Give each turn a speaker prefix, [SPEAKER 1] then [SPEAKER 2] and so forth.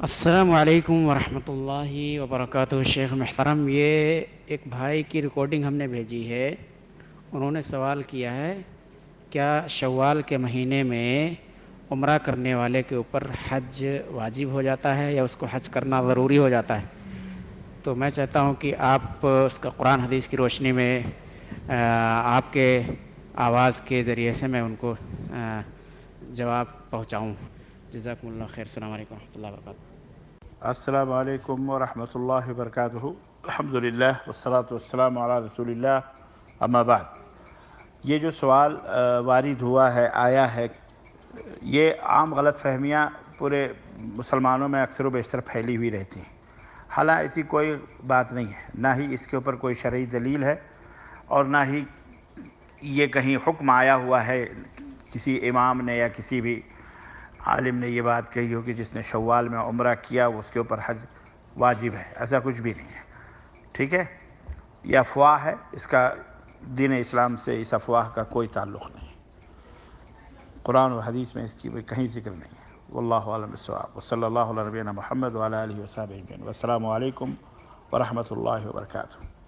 [SPEAKER 1] السلام علیکم ورحمۃ اللہ وبرکاتہ۔ شیخ محترم، یہ ایک بھائی کی ریکارڈنگ ہم نے بھیجی ہے۔ انہوں نے سوال کیا ہے، کیا شوال کے مہینے میں عمرہ کرنے والے کے اوپر حج واجب ہو جاتا ہے یا اس کو حج کرنا ضروری ہو جاتا ہے؟ تو میں چاہتا ہوں کہ آپ اس کا قرآن حدیث کی روشنی میں آپ کے آواز کے ذریعے سے میں ان کو جواب پہنچاؤں۔ جزاکم اللہ خیر۔ السلام علیکم ورحمۃ اللہ وبرکاتہ۔
[SPEAKER 2] السلام علیکم ورحمۃ اللہ وبرکاتہ۔ الحمد للہ والصلاة والسلام علی رسول اللہ، اما بعد۔ یہ جو سوال وارد ہوا ہے، آیا ہے، یہ عام غلط فہمیاں پورے مسلمانوں میں اکثر و بیشتر پھیلی ہوئی رہتی ہیں۔ حالانکہ ایسی کوئی بات نہیں ہے، نہ ہی اس کے اوپر کوئی شرعی دلیل ہے، اور نہ ہی یہ کہیں حکم آیا ہوا ہے کسی امام نے یا کسی بھی عالم نے یہ بات کہی ہو کہ جس نے شوال میں عمرہ کیا اس کے اوپر حج واجب ہے۔ ایسا کچھ بھی نہیں ہے، ٹھیک ہے؟ یہ افواہ ہے، اس کا دین اسلام سے اس افواہ کا کوئی تعلق نہیں۔ قرآن و حدیث میں اس کی کہیں ذکر نہیں ہے۔ واللہ اعلم بالصواب، وصلی اللہ علی نبینا محمد وعلی آلہ وصحبہ اجمعین۔ والسلام علیکم ورحمۃ اللہ وبرکاتہ۔